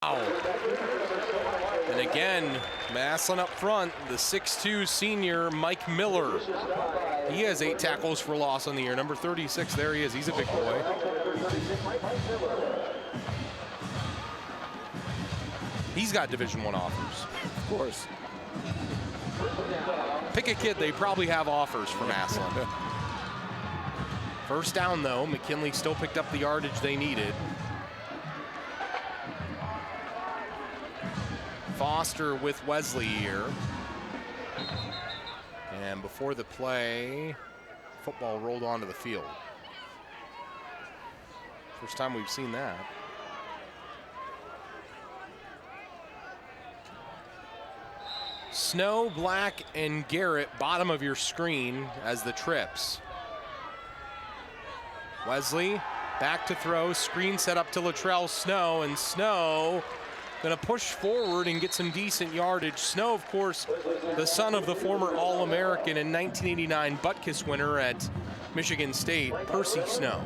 And again, Massillon up front, the 6'2 senior Mike Miller. He has 8 tackles for loss on the year. Number 36, there he is. He's a big boy. He's got Division I offers. Of course. Pick a kid, they probably have offers for Massillon. First down, though. McKinley still picked up the yardage they needed. Foster with Wesley here. And before the play, football rolled onto the field. First time we've seen that. Snow, Black, and Garrett, bottom of your screen as the trips. Wesley, back to throw, screen set up to Latrell Snow, and Snow gonna push forward and get some decent yardage. Snow, of course, the son of the former All-American and 1989 Butkus winner at Michigan State, Percy Snow.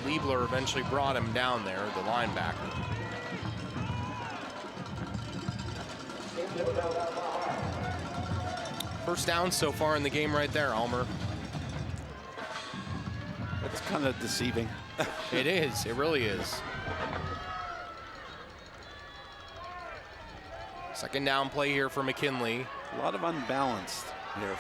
Liebler eventually brought him down there, the linebacker. First down so far in the game right there, Elmer. That's kind of deceiving. It is, it really is. Second down play here for McKinley. A lot of unbalanced here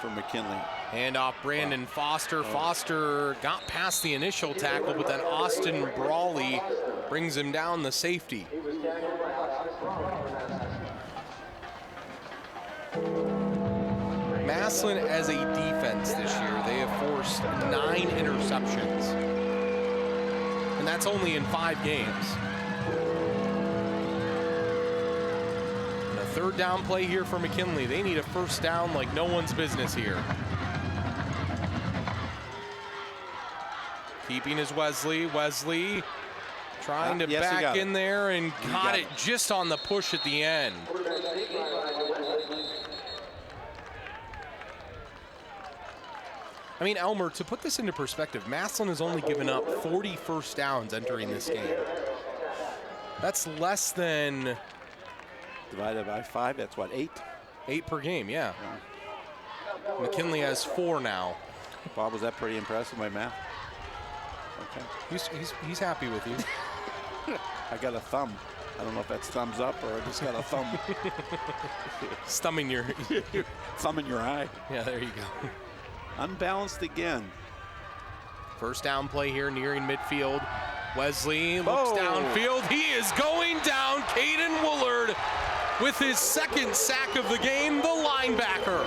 for McKinley. Handoff Brandon Foster. Foster got past the initial tackle, but then Austin Brawley brings him down, the safety. Massillon as a defense this year, they have forced 9 interceptions. And that's only in 5 games. And a third down play here for McKinley. They need a first down like no one's business here. Keeping is Wesley. Wesley trying to back in there and got it just on the push at the end. I mean, Elmer, to put this into perspective, Massillon has only given up 40 first downs entering this game. That's less than... Divided by 5, that's what, 8? 8 per game, yeah. McKinley has 4 now. Bob, was that pretty impressive, my math? Okay. He's happy with you. I got a thumb. I don't know if that's thumbs up or I just got a thumb. Thumb in your... Thumb in your eye. Yeah, there you go. Unbalanced again. First down play here nearing midfield. Wesley looks downfield. He is going down. Caden Woolard with his second sack of the game, the linebacker.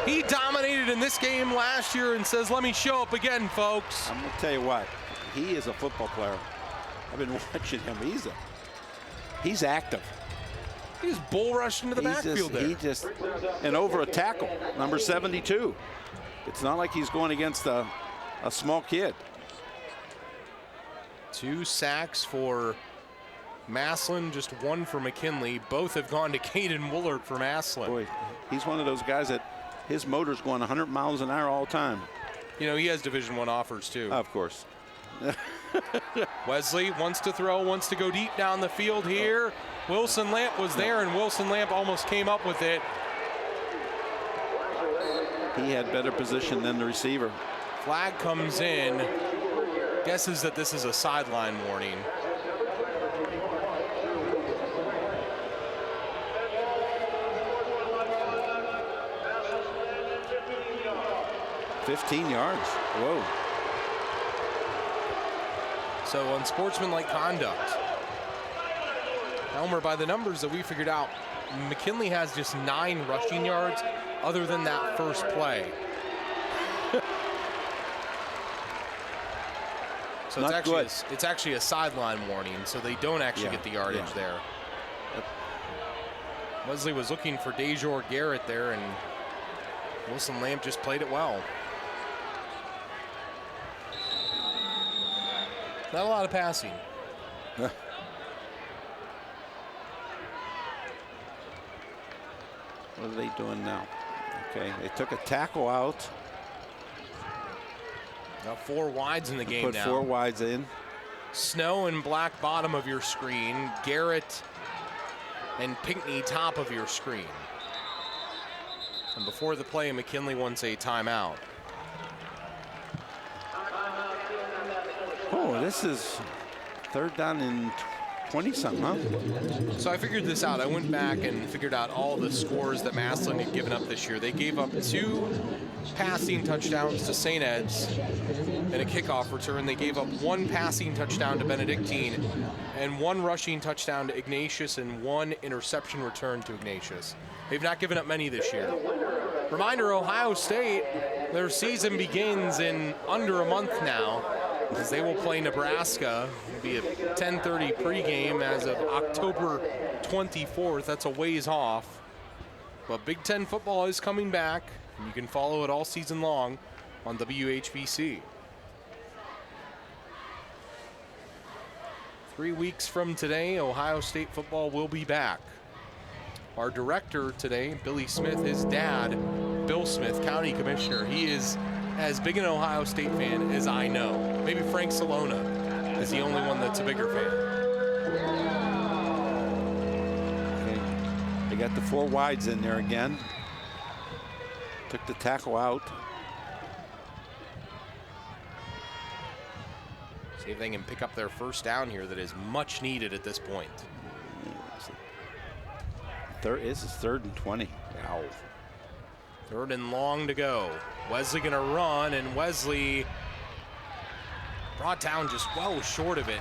He dominated in this game last year and says, let me show up again, folks. I'm going to tell you what, he is a football player. I've been watching him. He's active. He just bull rushed into the backfield there. And over a tackle, number 72. It's not like he's going against a small kid. 2 sacks for Massillon, just 1 for McKinley. Both have gone to Caden Woolard for Massillon. Boy, he's one of those guys that his motor's going 100 miles an hour all the time. You know, he has Division I offers too. Of course. Wesley wants to throw, wants to go deep down the field here. Wilson Lamp was there, and Wilson Lamp almost came up with it. He had better position than the receiver. Flag comes in. Guesses that this is a sideline warning. $15 yards. Whoa. So unsportsmanlike conduct. Elmer, by the numbers that we figured out, McKinley has just 9 rushing yards other than that first play. So it's actually a sideline warning, so they don't actually get the yardage there. Wesley was looking for Dejor Garrett there, and Wilson Lamp just played it well. Not a lot of passing. What are they doing now? Okay, they took a tackle out. Got 4 wides in the game now. Put 4 wides in. Snow and black bottom of your screen. Garrett and Pinckney top of your screen. And before the play, McKinley wants a timeout. Oh, this is 3rd down and 20-something, huh? So I figured this out. I went back and figured out all the scores that Massillon had given up this year. They gave up 2 passing touchdowns to St. Ed's and a kickoff return. They gave up 1 passing touchdown to Benedictine and 1 rushing touchdown to Ignatius and 1 interception return to Ignatius. They've not given up many this year. Reminder, Ohio State, their season begins in under a month now, as they will play Nebraska. It'll be a 10:30 pregame as of October 24th. That's a ways off. But Big Ten football is coming back, and you can follow it all season long on WHBC. 3 weeks from today, Ohio State football will be back. Our director today, Billy Smith, his dad, Bill Smith, county commissioner, he is as big an Ohio State fan as I know. Maybe Frank Salona is the only one that's a bigger fan. Okay. They got the 4 wides in there again. Took the tackle out. See if they can pick up their first down here that is much needed at this point. This is 3rd and 20. Wow. 3rd and long to go. Wesley gonna run, and Wesley brought down just well short of it.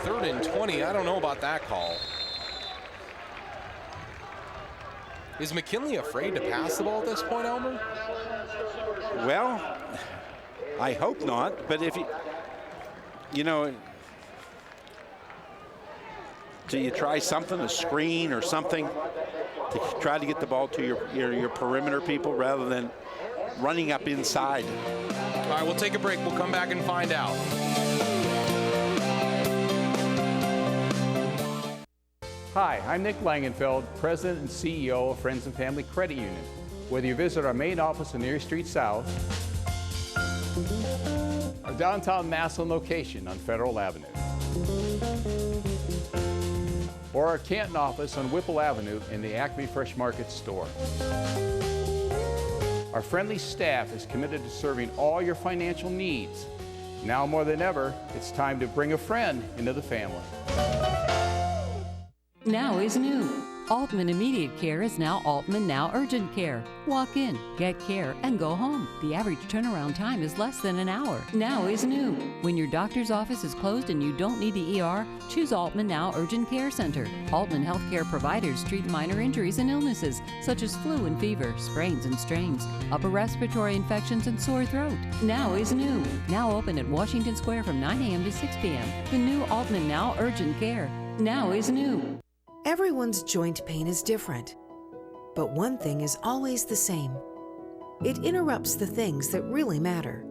3rd and 20, I don't know about that call. Is McKinley afraid to pass the ball at this point, Elmer? Well, I hope not, but if you know, do you try something, a screen or something, to try to get the ball to your perimeter people rather than running up inside? All right, we'll take a break. We'll come back and find out. Hi, I'm Nick Langenfeld, President and CEO of Friends and Family Credit Union. Whether you visit our main office on Erie Street South, our downtown Massillon location on Federal Avenue, or our Canton office on Whipple Avenue in the Acme Fresh Market store. Our friendly staff is committed to serving all your financial needs. Now more than ever, it's time to bring a friend into the family. Now is new. Altman Immediate Care is now Altman Now Urgent Care. Walk in, get care, and go home. The average turnaround time is less than an hour. Now is new. When your doctor's office is closed and you don't need the ER, choose Altman Now Urgent Care Center. Altman Healthcare providers treat minor injuries and illnesses, such as flu and fever, sprains and strains, upper respiratory infections, and sore throat. Now is new. Now open at Washington Square from 9 a.m. to 6 p.m. The new Altman Now Urgent Care. Now is new. Everyone's joint pain is different, but one thing is always the same. It interrupts the things that really matter.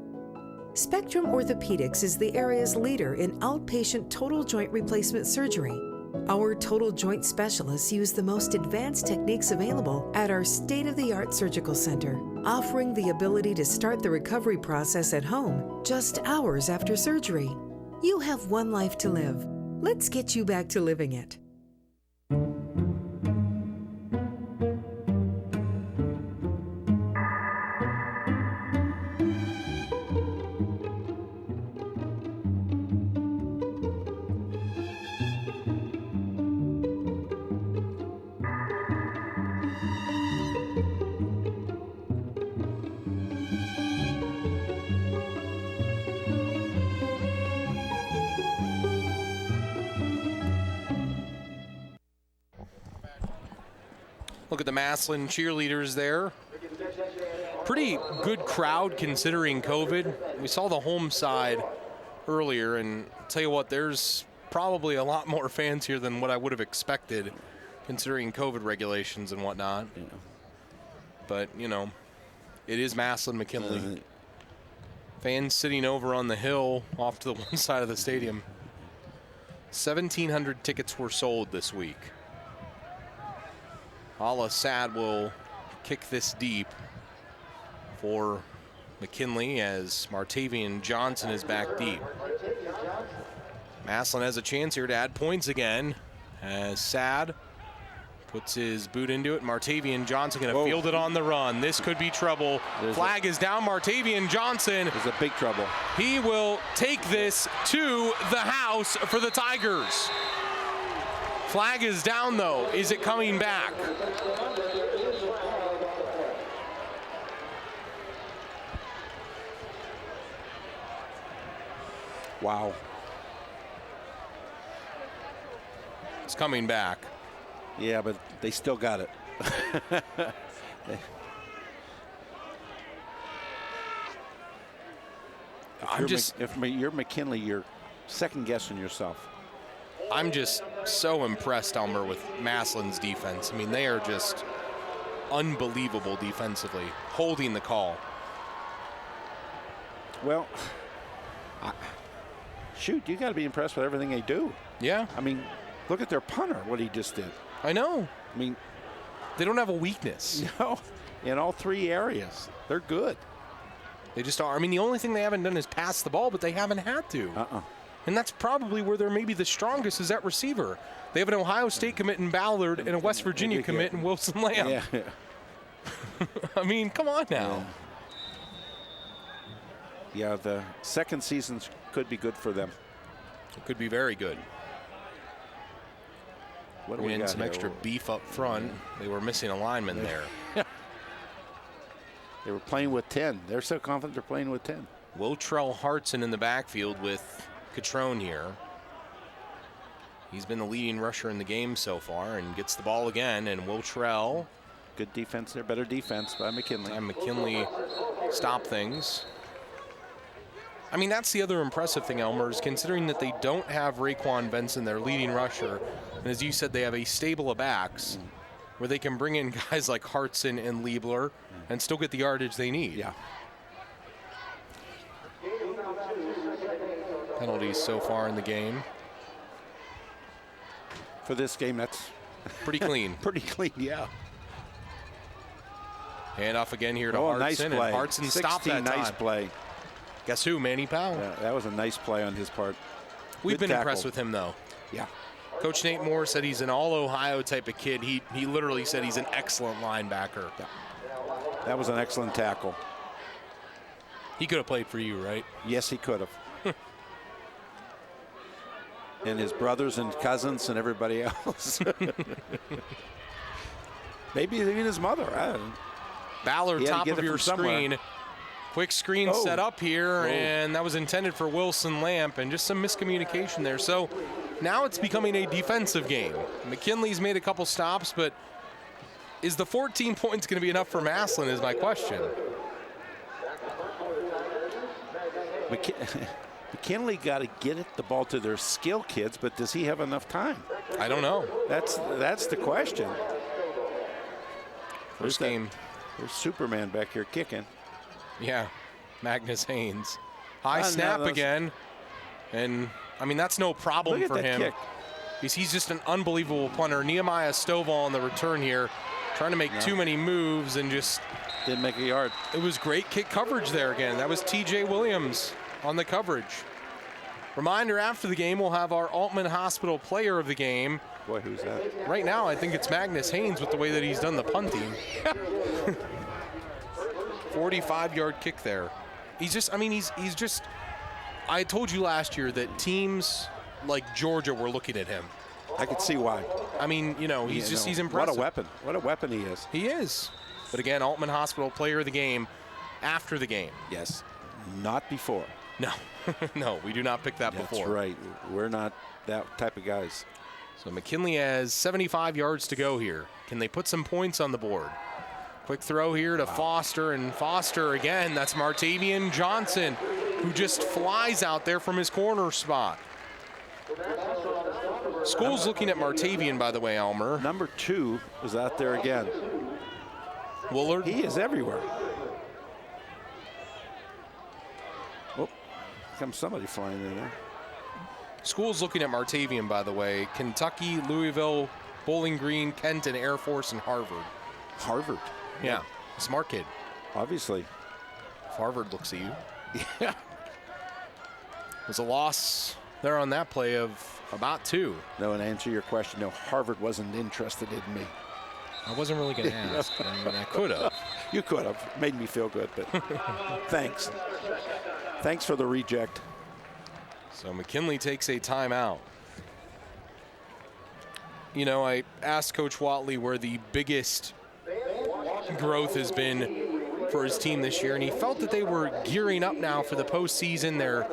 Spectrum Orthopedics is the area's leader in outpatient total joint replacement surgery. Our total joint specialists use the most advanced techniques available at our state-of-the-art surgical center, offering the ability to start the recovery process at home just hours after surgery. You have one life to live. Let's get you back to living it. Look at the Massillon cheerleaders there. Pretty good crowd considering COVID. We saw the home side earlier, and I'll tell you what, there's probably a lot more fans here than what I would have expected considering COVID regulations and whatnot. Yeah. But, you know, it is Massillon McKinley. Fans sitting over on the hill off to the one side of the stadium. 1,700 tickets were sold this week. Al Assad will kick this deep for McKinley as Martavian Johnson is back deep. Massillon has a chance here to add points again as Sad puts his boot into it. Martavian Johnson going to field it on the run. This could be trouble. Flag is down. Martavian Johnson. There's a big trouble. He will take this to the house for the Tigers. Flag is down, though. Is it coming back? Wow. It's coming back. Yeah, but they still got it. If you're McKinley, you're second guessing yourself. I'm just so impressed, Elmer, with Massillon's defense. I mean, they are just unbelievable defensively, holding the call. Well, shoot, you got to be impressed with everything they do. Yeah. I mean, look at their punter, what he just did. I know. I mean, they don't have a weakness. No, in all three areas. They're good. They just are. I mean, the only thing they haven't done is pass the ball, but they haven't had to. And that's probably where they're maybe the strongest is at receiver. They have an Ohio State commit in Ballard and a West Virginia commit in Wilson Lamb. Yeah. I mean, come on now. Yeah, the second season could be good for them. It could be very good. What do we got some here? extra beef up front. They were missing a lineman there. They were playing with 10. They're so confident they're playing with 10. Wiltrell Hartson in the backfield with Catrone here. He's been the leading rusher in the game so far and gets the ball again. And Wiltrell. Good defense there. Better defense by McKinley. And McKinley stopped things. I mean, that's the other impressive thing, Elmer, is considering that they don't have Raekwon Benson, their leading rusher. And as you said, they have a stable of backs where they can bring in guys like Hartson and Liebler and still get the yardage they need. Yeah. Penalties so far in the game. For this game, that's pretty clean. Pretty clean, yeah. Hand off again here to Hartson. Nice play. And Hartson stopped that time. Nice play. Guess who? Manny Powell. Yeah, that was a nice play on his part. We've been impressed with him, though. Yeah. Coach Nate Moore said he's an all-Ohio type of kid. He literally said he's an excellent linebacker. Yeah. That was an excellent tackle. He could have played for you, right? Yes, he could have. And his brothers and cousins and everybody else. Maybe even his mother. I don't know. Ballard, top of your screen. Quick screen set up here, and that was intended for Wilson Lamp, and just some miscommunication there. So now it's becoming a defensive game. McKinley's made a couple stops, but is the 14 points going to be enough for Massillon is my question. McKinley got to get the ball to their skill kids, but does he have enough time? I don't know. That's the question. First game. There's Superman back here kicking. Yeah, Magnus Haynes. High snap again. And, I mean, that's no problem for him. Kick. He's just an unbelievable punter. Nehemiah Stovall on the return here, trying to make too many moves and just didn't make a yard. It was great kick coverage there again. That was TJ Williams on the coverage. Reminder, after the game, we'll have our Altman Hospital player of the game. Boy, who's that? Right now, I think it's Magnus Haynes with the way that he's done the punting. 45-yard kick there. He's just, I mean, he's just, I told you last year that teams like Georgia were looking at him. I could see why. I mean, he's impressive. What a weapon. What a weapon he is. He is. But again, Altman Hospital player of the game after the game. Yes. Not before. No. No, we do not pick that before. That's right. We're not that type of guys. So McKinley has 75 yards to go here. Can they put some points on the board? Quick throw here to Foster, and Foster again. That's Martavian Johnson, who just flies out there from his corner spot. School's looking at Martavian, by the way, Elmer. Number 2 is out there again. Woolard. He is everywhere. Oh, comes somebody flying in there. School's looking at Martavian, by the way. Kentucky, Louisville, Bowling Green, Kenton, Air Force, and Harvard. Harvard. Yeah, smart kid. Obviously. If Harvard looks at you. Yeah. There's a loss there on that play of about 2. No, and to answer your question, no, Harvard wasn't interested in me. I wasn't really going to ask. I mean, I could have. You could have. Made me feel good, but thanks. Thanks for the reject. So McKinley takes a timeout. You know, I asked Coach Watley where the biggest growth has been for his team this year, and he felt that they were gearing up now for the postseason. They're,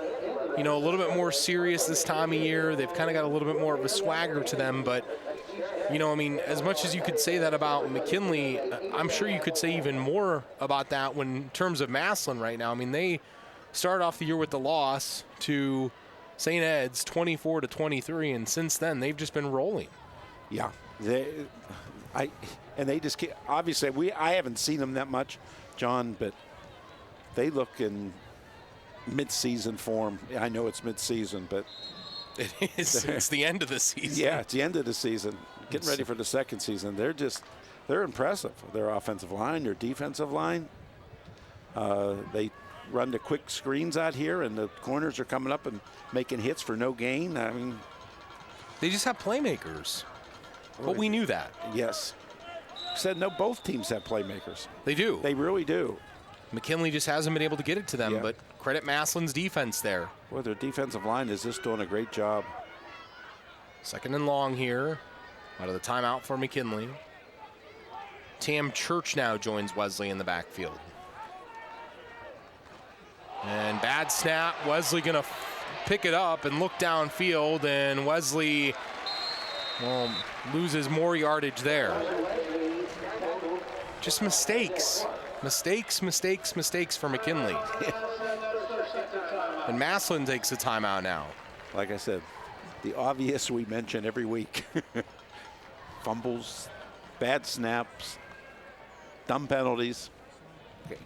you know, a little bit more serious this time of year. They've kind of got a little bit more of a swagger to them, but, you know, I mean, as much as you could say that about McKinley, I'm sure you could say even more about that when in terms of Massillon right now. I mean, they started off the year with the loss to St. Ed's 24-23, and since then they've just been rolling. Yeah, they just can't, obviously I haven't seen them that much, John, but they look in mid-season form. I know it's mid-season, but it is. It's the end of the season. Yeah, it's the end of the season. Getting ready for the second season. They're impressive. Their offensive line, their defensive line. They run the quick screens out here, and the corners are coming up and making hits for no gain. I mean, they just have playmakers. But we knew that. Yes. Said no, both teams have playmakers. They do. They really do. McKinley just hasn't been able to get it to them, Yeah. but credit Massillon's defense there. Well, their defensive line is just doing a great job. 2nd and long here. Out of the timeout for McKinley. Tam Church now joins Wesley in the backfield. And bad snap. Wesley going to pick it up and look downfield, and Wesley loses more yardage there. Just mistakes. Mistakes for McKinley. And Massillon takes a timeout now. Like I said, the obvious we mention every week. Fumbles, bad snaps, dumb penalties. Okay.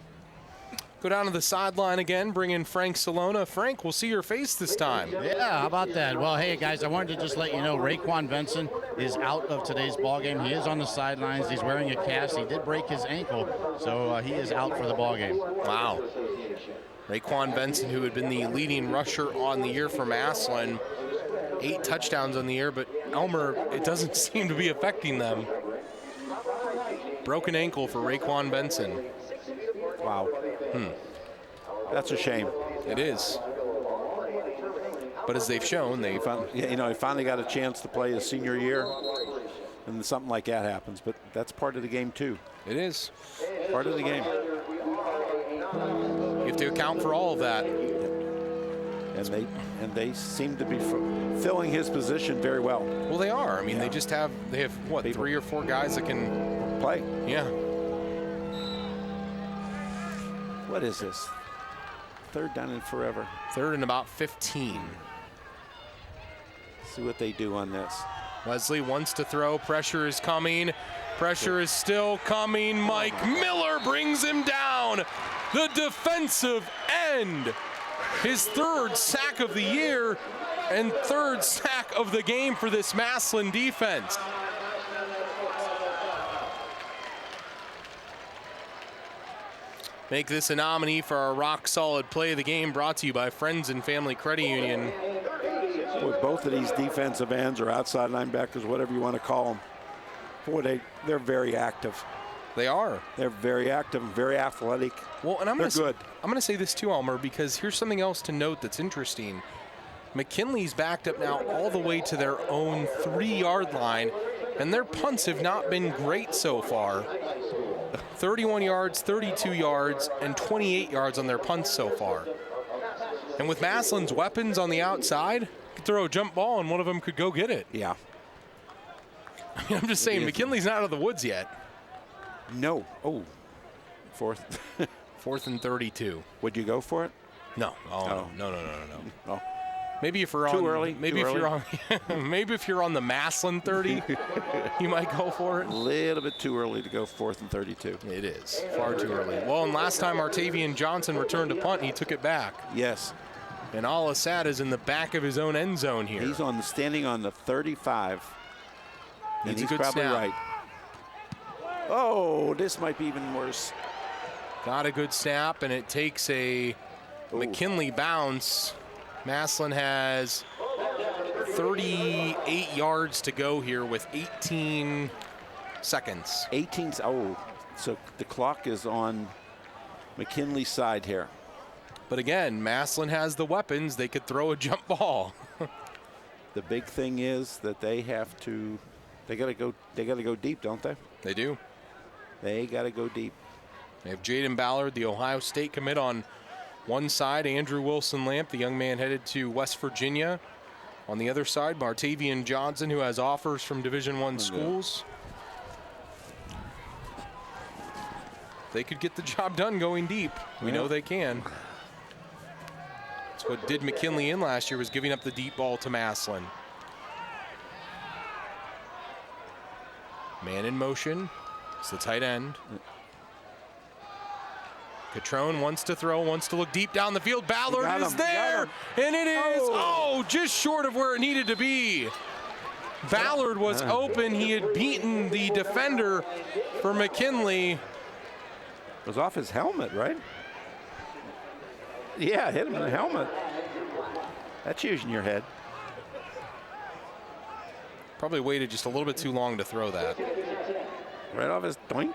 Go down to the sideline again, bring in Frank Salona. Frank, we'll see your face this time. Yeah, how about that? Well, hey, guys, I wanted to just let you know Raekwon Benson is out of today's ballgame. He is on the sidelines. He's wearing a cast. He did break his ankle, so he is out for the ballgame. Wow. Raekwon Benson, who had been the leading rusher on the year for Massillon, 8 touchdowns on the year, but Elmer, it doesn't seem to be affecting them. Broken ankle for Raekwon Benson. Wow. That's a shame. It is. But as they've shown, He finally got a chance to play his senior year, and something like that happens. But that's part of the game too. It is. Part of the game. You have to account for all of that. And they seem to be filling his position very well. Well, they are. I mean, they have what, 3 or 4 guys that can play. Yeah. What is this? 3rd down and forever. 3rd and about 15. See what they do on this. Wesley wants to throw. Pressure is coming. Pressure is still coming. Mike Miller brings him down. The defensive end. His 3rd sack of the year and 3rd sack of the game for this Massillon defense. Make this a nominee for our rock-solid play of the game, brought to you by Friends and Family Credit Union. Boy, both of these defensive ends or outside linebackers, whatever you want to call them, boy, they're very active. They are. They're very active, very athletic. Well, and they're good. I'm going to say this too, Elmer, because here's something else to note that's interesting. McKinley's backed up now all the way to their own 3-yard line, and their punts have not been great so far. 31 yards, 32 yards, and 28 yards on their punts so far. And with Massillon's weapons on the outside, you could throw a jump ball and one of them could go get it. Yeah. I mean, I'm just saying, McKinley's not out of the woods yet. No. Oh, 4th. 4th and 32. Would you go for it? No. Oh. No. Oh. Maybe if you're too on early. Maybe too if early. you're on maybe if you're on the Massillon 30, you might go for it. A little bit too early to go 4th and 32. It is far too early. Well, and last time Artavian Johnson returned a punt, he took it back. Yes. And Al-Assad is in the back of his own end zone here. He's standing on the 35. And Needs he's a good probably snap. right. Oh, this might be even worse. Got a good snap, and it takes a McKinley bounce. Massillon has 38 yards to go here with 18 seconds. So the clock is on McKinley's side here. But again, Massillon has the weapons. They could throw a jump ball. The big thing is that they got to go deep, don't they? They do. They got to go deep. They have Jaden Ballard, the Ohio State commit, on one side. Andrew Wilson-Lamp, the young man headed to West Virginia. On the other side, Martavian Johnson, who has offers from Division I schools. They could get the job done going deep. We know they can. That's what did McKinley in last year, was giving up the deep ball to Massillon. Man in motion. It's the tight end. Catrone wants to throw, wants to look deep down the field. Ballard is there, and it is, just short of where it needed to be. Ballard was open. He had beaten the defender for McKinley. It was off his helmet, right? Yeah, hit him in the helmet. That's using your head. Probably waited just a little bit too long to throw that. Right off his doink.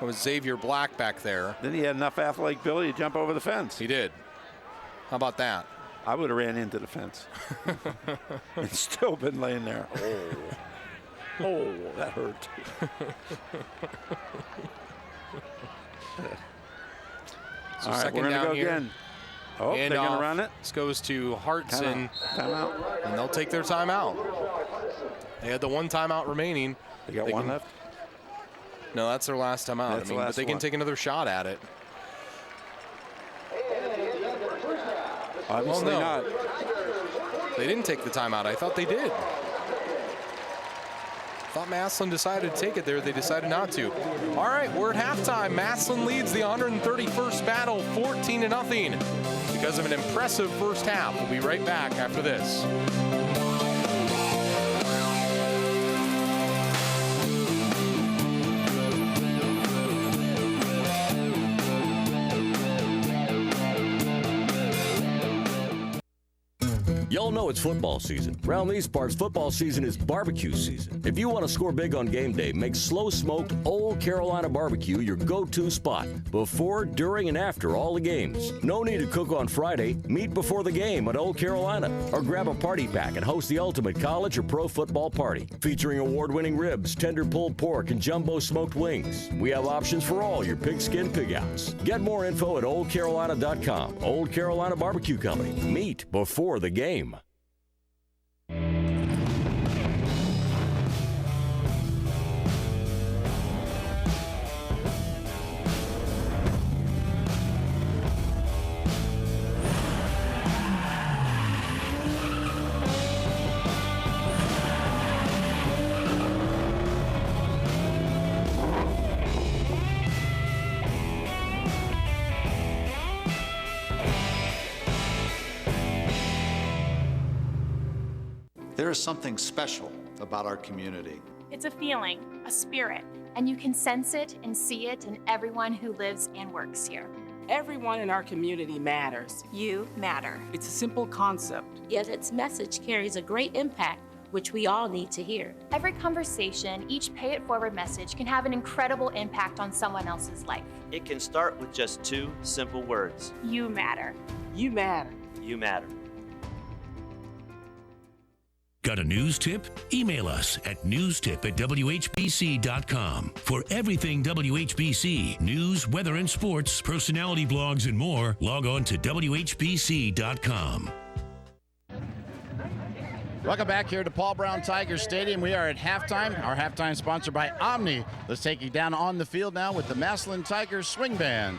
It was Xavier Black back there. Then he had enough athletic ability to jump over the fence. He did. How about that? I would have ran into the fence and still been laying there. Oh, that hurt. So all right, second we're going to down go here. again. Oh, they're going to run it. This goes to Hartson. Timeout. And they'll take their timeout. They had the one timeout remaining. They got one left? No, that's their last timeout. That's but they can take another shot at it. Obviously not. They didn't take the timeout. I thought they did. Thought Massillon decided to take it there. They decided not to. All right, we're at halftime. Massillon leads the 131st battle 14-0 because of an impressive first half. We'll be right back after this. Y'all know it's football season. Around these parts, football season is barbecue season. If you want to score big on game day, make slow-smoked Old Carolina barbecue your go-to spot before, during, and after all the games. No need to cook on Friday. Meet before the game at Old Carolina. Or grab a party pack and host the ultimate college or pro football party. Featuring award-winning ribs, tender pulled pork, and jumbo smoked wings. We have options for all your pigskin pig-outs. Get more info at oldcarolina.com. Old Carolina Barbecue Company. Meet before the game. There is something special about our community. It's a feeling, a spirit, and you can sense it and see it in everyone who lives and works here. Everyone in our community matters. You matter. It's a simple concept. Yet its message carries a great impact, which we all need to hear. Every conversation, each pay it forward message can have an incredible impact on someone else's life. It can start with just two simple words. You matter. You matter. You matter. Got a news tip? Email us at newstip@whbc.com. For everything WHBC, news, weather and sports, personality blogs, and more, log on to whbc.com. Welcome back here to Paul Brown Tiger Stadium. We are at halftime. Our halftime sponsored by Omni. Let's take you down on the field now with the Massillon Tigers Swing Band.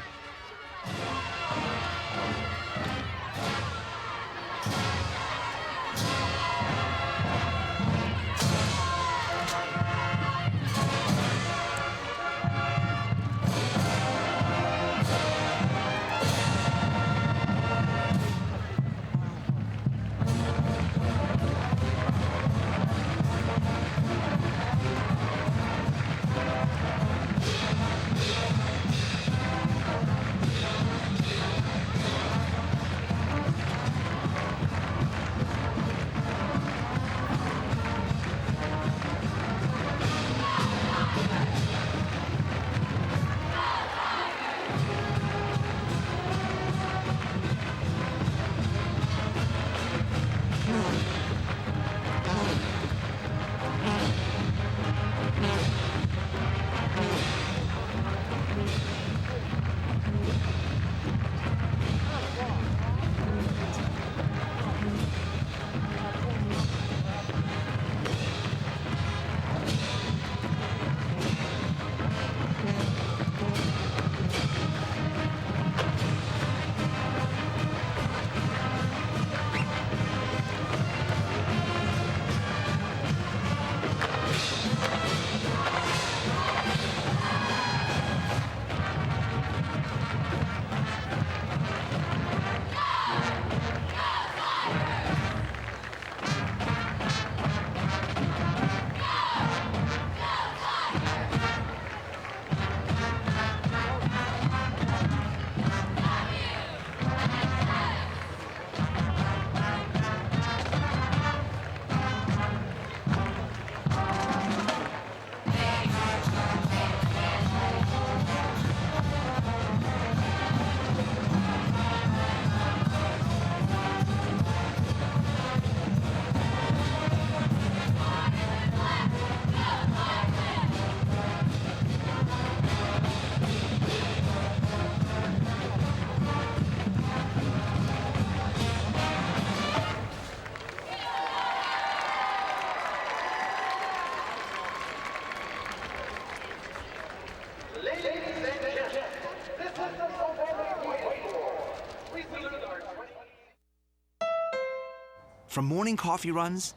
From morning coffee runs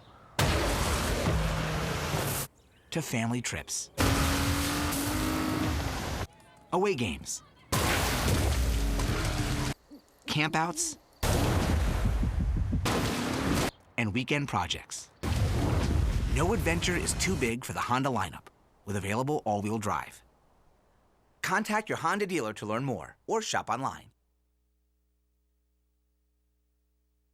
to family trips, away games, campouts, and weekend projects. No adventure is too big for the Honda lineup with available all-wheel drive. Contact your Honda dealer to learn more or shop online.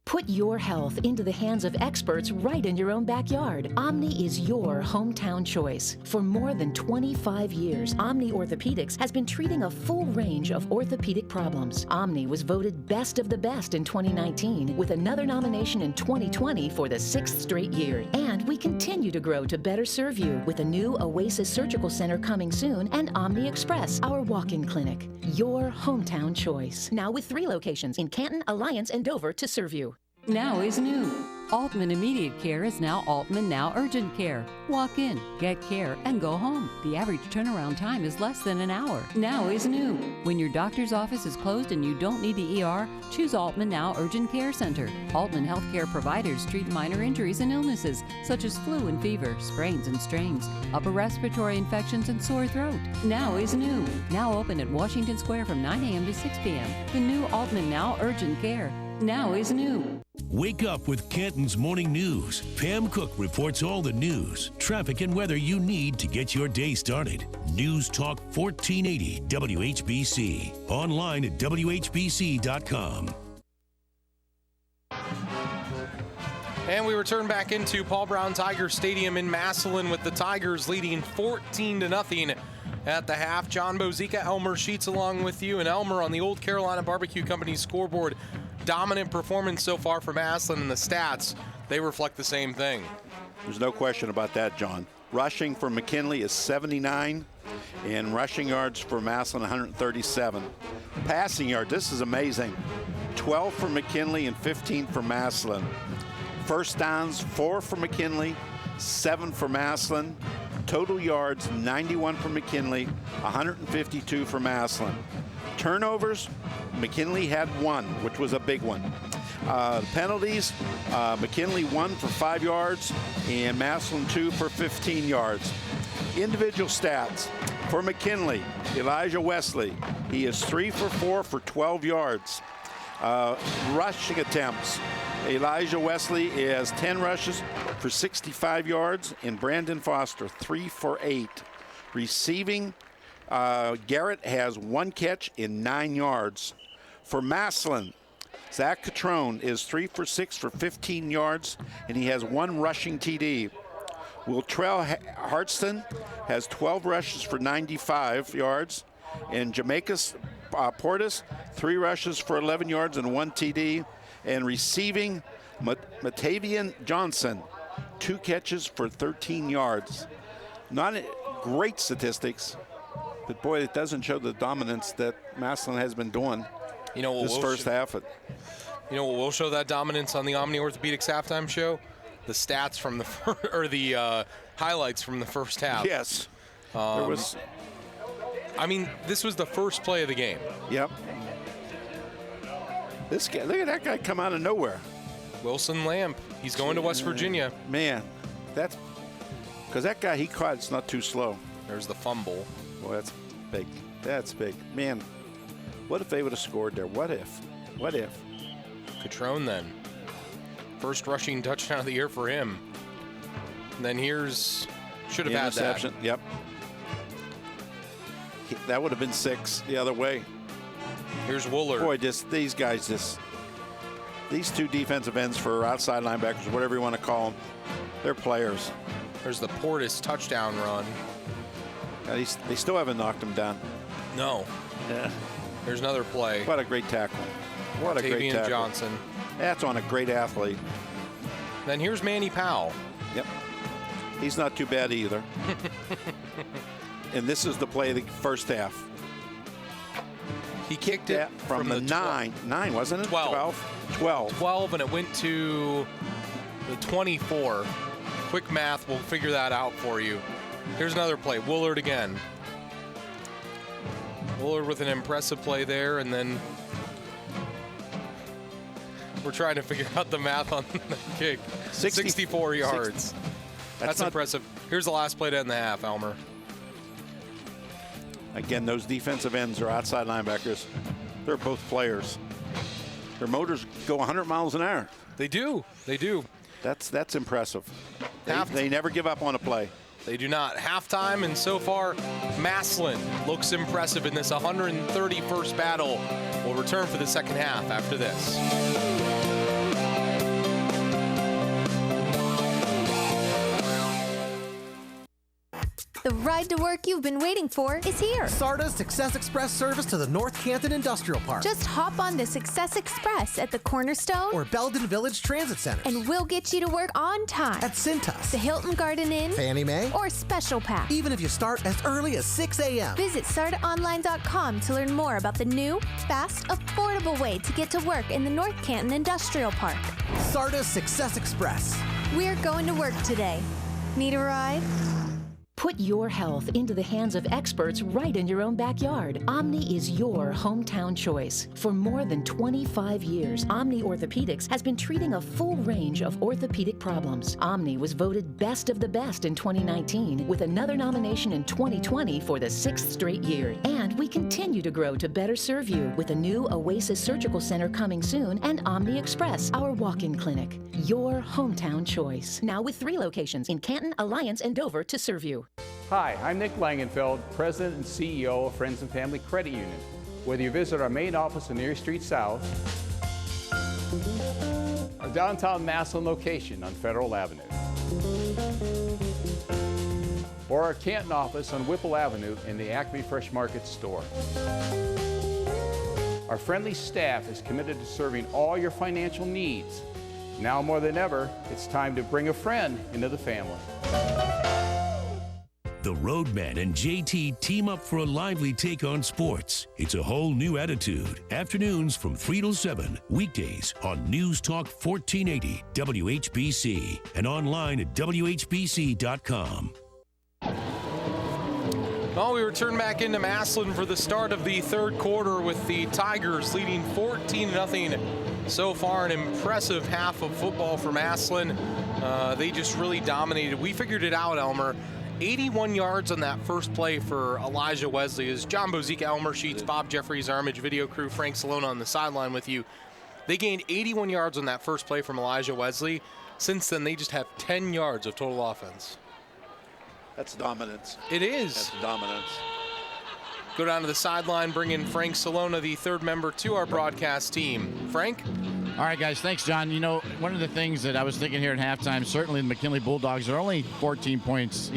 Put your health into the hands of experts right in your own backyard. Omni is your hometown choice. For more than 25 years, Omni Orthopedics has been treating a full range of orthopedic problems. Omni was voted Best of the Best in 2019, with another nomination in 2020 for the 6th straight year. And we continue to grow to better serve you with a new Oasis Surgical Center coming soon and Omni Express, our walk-in clinic. Your hometown choice. Now with 3 locations in Canton, Alliance, and Dover to serve you. Now is new. Altman Immediate Care is now Altman Now Urgent Care. Walk in, get care, and go home. The average turnaround time is less than an hour. Now is new. When your doctor's office is closed and you don't need the ER, choose Altman Now Urgent Care Center. Altman Healthcare providers treat minor injuries and illnesses, such as flu and fever, sprains and strains, upper respiratory infections, and sore throat. Now is new. Now open at Washington Square from 9 a.m. to 6 p.m. The new Altman Now Urgent Care. Now is new. Wake up with Canton's Morning News. Pam Cook reports all the news, traffic, and weather you need to get your day started. News Talk 1480 WHBC. Online at WHBC.com. And we return back into Paul Brown Tiger Stadium in Massillon with the Tigers leading 14-0 at the half. John Bozica, Elmer Sheets along with you. And Elmer on the Old Carolina Barbecue Company scoreboard. Dominant performance so far from Massillon, and the stats, they reflect the same thing. There's no question about that, John. Rushing for McKinley is 79, and rushing yards for Massillon 137. Passing yard, this is amazing. 12 for McKinley and 15 for Massillon. First downs, 4 for McKinley, 7 for Massillon. Total yards, 91 for McKinley, 152 for Massillon. Turnovers, McKinley had 1, which was a big one. Penalties, McKinley 1 for 5 yards and Massillon 2 for 15 yards. Individual stats for McKinley, Elijah Wesley, he is 3 for 4 for 12 yards. Rushing attempts, Elijah Wesley is 10 rushes for 65 yards, and Brandon Foster 3 for 8. Receiving, Garrett has 1 catch in 9 yards. For Massillon, Zach Catrone is 3 for 6 for 15 yards, and he has 1 rushing TD. Wiltrell Hartston has 12 rushes for 95 yards, and Jamaica Portis, 3 rushes for 11 yards and 1 TD. And receiving, Matavian Johnson, 2 catches for 13 yards. Not great statistics, but boy, it doesn't show the dominance that Massillon has been doing this first half. You know what will show that dominance on the Omni Orthopedics halftime show? The stats from the highlights from the first half. Yes. There was. I mean, this was the first play of the game. Yep. This guy, look at that guy come out of nowhere. Wilson Lamp. He's going to West Virginia. Man, that's because that guy he caught, it's not too slow. There's the fumble. Boy, that's big. That's big. Man, what if they would have scored there? What if? What if? Catrone then. First rushing touchdown of the year for him. And then should have had that. Interception. Yep. That would have been 6 the other way. Here's Wooler. Boy, these two defensive ends for outside linebackers, whatever you want to call them, they're players. There's the Portis touchdown run. They still haven't knocked him down. No. Yeah. There's another play. What a great tackle. What a great tackle. Johnson. That's on a great athlete. Then here's Manny Powell. Yep. He's not too bad either. And this is the play of the first half. He kicked it from the 9, wasn't it? 12, and it went to the 24. Quick math will figure that out for you. Here's another play. Woolard again. Woolard with an impressive play there, and then We're trying to figure out the math on the kick. 64 yards. That's impressive. Here's the last play to end the half, Elmer. Again, those defensive ends are outside linebackers. They're both players. Their motors go 100 miles an hour. They do. They do. That's impressive. They never give up on a play. They do not. Halftime, and so far, Massillon looks impressive in this 131st battle. We'll return for the second half after this. The ride to work you've been waiting for is here. SARTA's Success Express service to the North Canton Industrial Park. Just hop on the Success Express at the Cornerstone or Belden Village Transit Center. And we'll get you to work on time. At Cintas, the Hilton Garden Inn, Fannie Mae, or Special Pack. Even if you start as early as 6 a.m. Visit SARTAonline.com to learn more about the new, fast, affordable way to get to work in the North Canton Industrial Park. SARTA's Success Express. We're going to work today. Need a ride? Put your health into the hands of experts right in your own backyard. Omni is your hometown choice. For more than 25 years, Omni Orthopedics has been treating a full range of orthopedic problems. Omni was voted Best of the Best in 2019, with another nomination in 2020 for the 6th straight year. And we continue to grow to better serve you with a new Oasis Surgical Center coming soon and Omni Express, our walk-in clinic. Your hometown choice. Now with 3 locations in Canton, Alliance, and Dover to serve you. Hi, I'm Nick Langenfeld, President and CEO of Friends and Family Credit Union. Whether you visit our main office on Erie Street South, our downtown Massillon location on Federal Avenue, or our Canton office on Whipple Avenue in the Acme Fresh Market store. Our friendly staff is committed to serving all your financial needs. Now more than ever, it's time to bring a friend into the family. The Roadman and JT team up for a lively take on sports. It's a whole new attitude. Afternoons from 3 till 7, weekdays on News Talk 1480 WHBC and online at WHBC.com. Well, we return back into Massillon for the start of the third quarter with the Tigers leading 14-0 so far. An impressive half of football for Massillon. They just really dominated. We figured it out, Elmer. 81 yards on that first play for Elijah Wesley. As John Bozica, Elmer Sheets, Bob Jeffries, our Image video crew, Frank Salona on the sideline with you. They gained 81 yards on that first play from Elijah Wesley. Since then, they just have 10 yards of total offense. That's dominance. It is. That's dominance. Go down to the sideline, bring in Frank Salona, the third member to our broadcast team. Frank? All right, guys, thanks, John. You know, one of the things that I was thinking here at halftime, certainly the McKinley Bulldogs are only 14 points,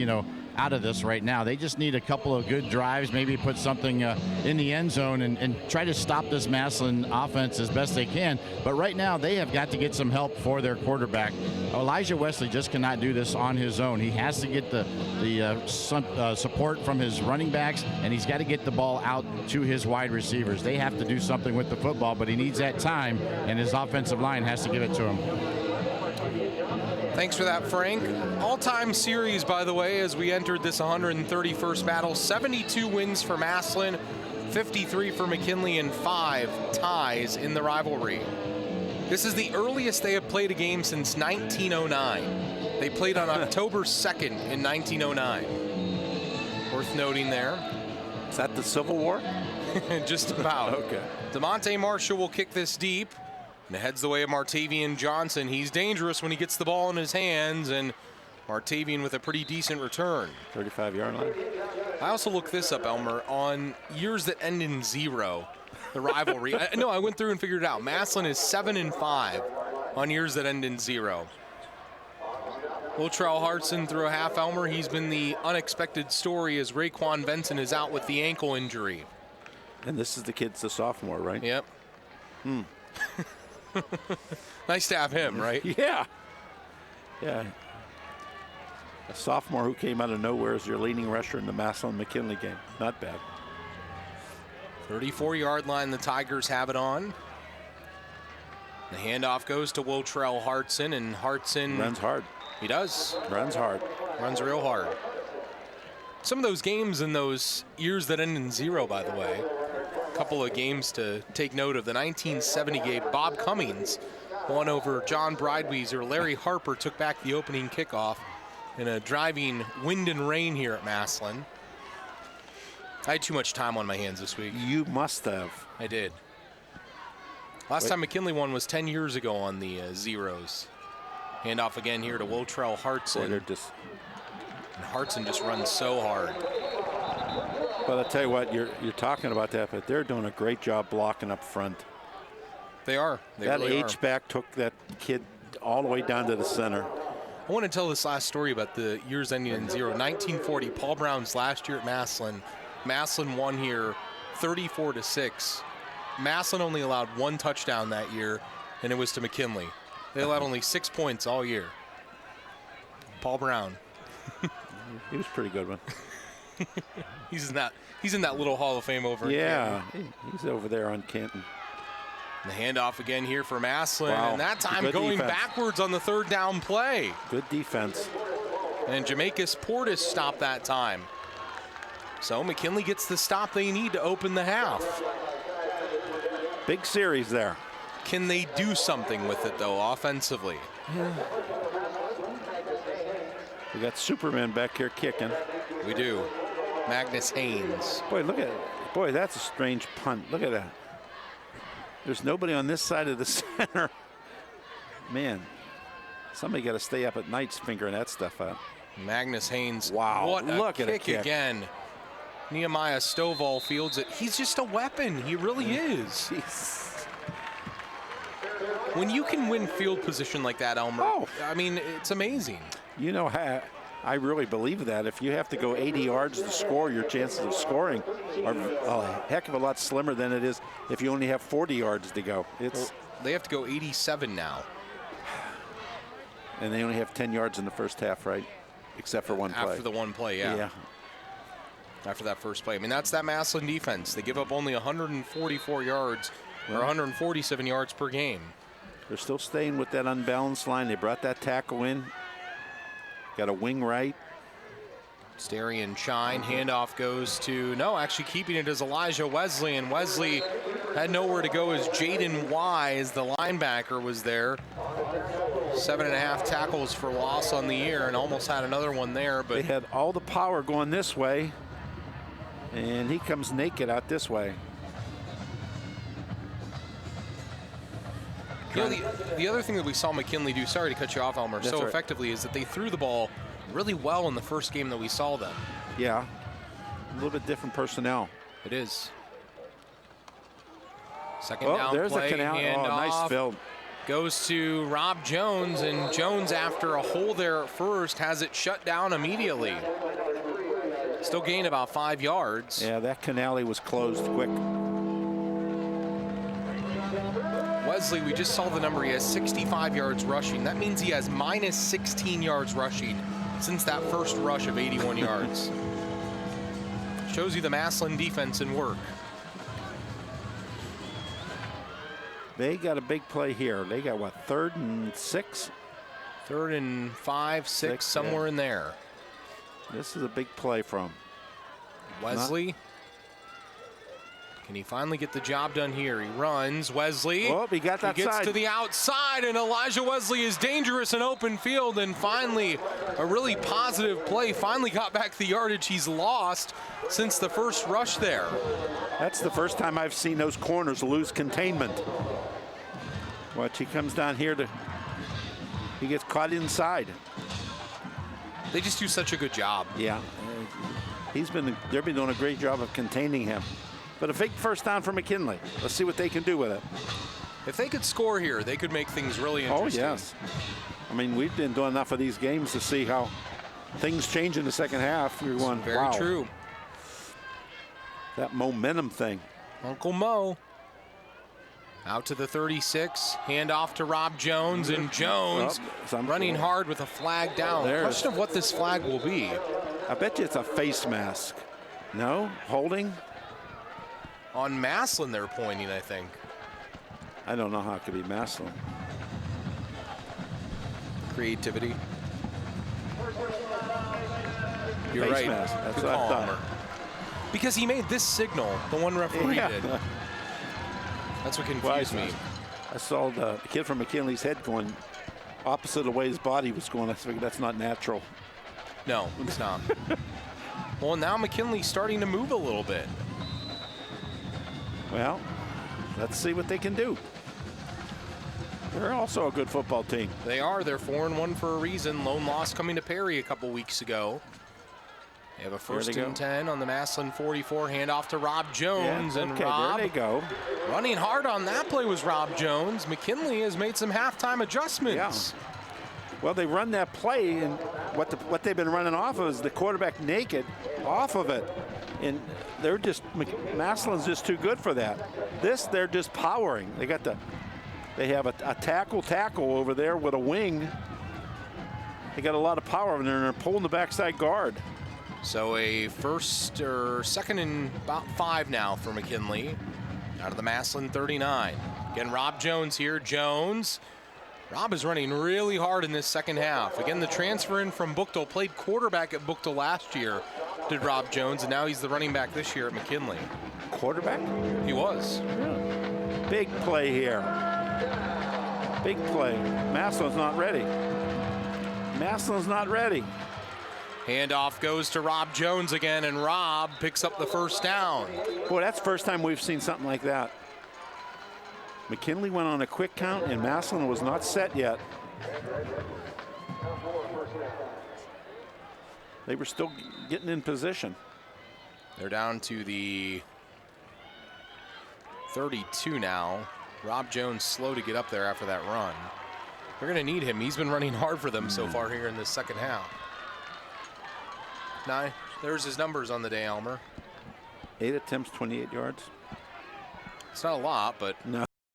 out of this right now. They just need a couple of good drives, maybe put something in the end zone and try to stop this Massillon offense as best they can. But right now, they have got to get some help for their quarterback. Elijah Wesley just cannot do this on his own. He has to get the support from his running backs, and he's got to get the ball out to his wide receivers. They have to do something with the football, but he needs that time, and his offensive line has to give it to him. Thanks for that, Frank. All-time series, by the way, as we entered this 131st battle. 72 wins for Massillon, 53 for McKinley, and 5 ties in the rivalry. This is the earliest they have played a game since 1909. They played on October 2nd in 1909. Worth noting there. Is that the Civil War? Just about. Okay. DeMonte Marshall will kick this deep. And it heads the way of Martavian Johnson. He's dangerous when he gets the ball in his hands, and Martavian with a pretty decent return. 35-yard line. I also looked this up, Elmer, on years that end in 0, the rivalry. I went through and figured it out. Massillon is 7-5 on years that end in 0. Latrell Hartson through a half, Elmer. He's been the unexpected story as Raekwon Benson is out with the ankle injury. And this is the kid's the sophomore, right? Yep. Nice to have him, right? Yeah. Yeah. A sophomore who came out of nowhere as your leading rusher in the Massillon-McKinley game. Not bad. 34-yard line, the Tigers have it on. The handoff goes to Latrell Hartson, and Hartson runs hard. He does. Runs hard. Runs real hard. Some of those games in those years that end in 0, by the way. Couple of games to take note of. The 1970 game, Bob Cummings one over John Brideweeser. Larry Harper took back the opening kickoff in a driving wind and rain here at Massillon. I had too much time on my hands this week. You must have. I did. Last time McKinley won was 10 years ago on the Zeros. Handoff again here to Wiltrell Hartson. And Hartson just runs so hard. But I'll tell you what, you're talking about that, but they're doing a great job blocking up front. They are. They that really H-back took that kid all the way down to the center. I want to tell this last story about the years ending in 0. 1940, Paul Brown's last year at Massillon. Massillon won here 34-6. Massillon only allowed 1 touchdown that year, and it was to McKinley. They allowed only 6 points all year. Paul Brown. He was a pretty good one. He's in that little Hall of Fame over in Canton. He's over there on Canton. The handoff again here for Massillon, Wow. and that time Good going defense. backwards on the 3rd down play. Good defense. And Jamakis Portis stopped that time. So McKinley gets the stop they need to open the half. Big series there. Can they do something with it, though, offensively? Yeah. We got Superman back here kicking. We do. Magnus Haynes. Boy, look at it. Boy, that's a strange punt. Look at that. There's nobody on this side of the center. Man, somebody got to stay up at night figuring that stuff out. Magnus Haynes. Wow, What a look at a kick kick again. Nehemiah Stovall fields it. He's just a weapon. He really is. When you can win field position like that, Elmer, I mean, it's amazing. You know, I really believe that. If you have to go 80 yards to score, your chances of scoring are a heck of a lot slimmer than it is if you only have 40 yards to go. They have to go 87 now. And they only have 10 yards in the first half, right? Except for one play. After the one play, yeah. After that first play. I mean, that's that Massillon defense. They give up only 144 yards or 147 yards per game. They're still staying with that unbalanced line. They brought that tackle in. Got a wing right. Starion Shine. Handoff goes to, actually keeping it as Elijah Wesley. And Wesley had nowhere to go as Jaden Wise, the linebacker, was there. 7.5 tackles for loss on the year and almost had another one there. But they had all the power going this way. And he comes naked out this way. You know, the other thing that we saw McKinley do, sorry to cut you off, Elmer, That's so right. effectively is that they threw the ball really well in the first game that we saw them. Yeah, a little bit different personnel. It is. Second down there's play, a canal. handoff, Nice field. goes to Rob Jones, and Jones, after a hole there at first, has it shut down immediately. Still gained about 5 yards. Yeah, that canal was closed quick. Wesley, we just saw the number. He has 65 yards rushing. That means he has minus 16 yards rushing since that first rush of 81 yards. Shows you the Massillon defense in work. They got a big play here. They got what, 3rd and 6? 3rd and 5, 6, somewhere in there. This is a big play from Wesley. Can he finally get the job done here? He runs. Wesley. Oh, he got that He gets side. to the outside, and Elijah Wesley is dangerous in open field. And finally, a really positive play. Finally got back the yardage he's lost since the first rush there. That's the first time I've seen those corners lose containment. Watch, he comes down here he gets caught inside. They just do such a good job. Yeah, they've been doing a great job of containing him. But a big first down for McKinley. Let's see what they can do with it. If they could score here, they could make things really interesting. Oh, yes. I mean, we've been doing enough of these games to see how things change in the second half. You're going, Very wow. true. That momentum thing. Uncle Mo. Out to the 36, handoff to Rob Jones, and Jones running hard with a flag down. Question of what this flag will be. I bet you it's a face mask. No? Holding? On Massillon they're pointing, I think. I don't know how it could be Massillon. Creativity. You're Face right. mask. That's Good what I call, thought. Homer. Because he made this signal, the one referee Yeah. did. That's what confused me. I saw the kid from McKinley's head going opposite of the way his body was going. I figured that's not natural. No, it's not. Well, now McKinley's starting to move a little bit. Well, let's see what they can do. They're also a good football team. They are. They're 4-1 for a reason. Lone loss coming to Perry a couple weeks ago. They have a 1st and 10 on the Massillon 44. Handoff to Rob Jones. Yeah, and okay, Rob, there they go. Running hard on that play was Rob Jones. McKinley has made some halftime adjustments. Yeah. Well, they run that play, and what they've been running off of is the quarterback naked off of it. And they're just, Massillon's just too good for that. They're just powering. They have a tackle over there with a wing. They got a lot of power in there, and they're pulling the backside guard. So a 2nd and about 5 now for McKinley. Out of the Massillon 39. Again, Rob Jones here. Jones. Rob is running really hard in this second half. Again, the transfer in from Buchtel, played quarterback at Buchtel last year, did Rob Jones, and now he's the running back this year at McKinley. Quarterback? He was. Yeah. Big play here. Big play. Massillon's not ready. Massillon's not ready. Handoff goes to Rob Jones again, and Rob picks up the 1st down. Boy, that's the first time we've seen something like that. McKinley went on a quick count, and Massillon was not set yet. They were still getting in position. They're down to the 32 now. Rob Jones slow to get up there after that run. They're going to need him. He's been running hard for them so far here in this second half. There's his numbers on the day, Elmer. 8 attempts, 28 yards. It's not a lot, but no.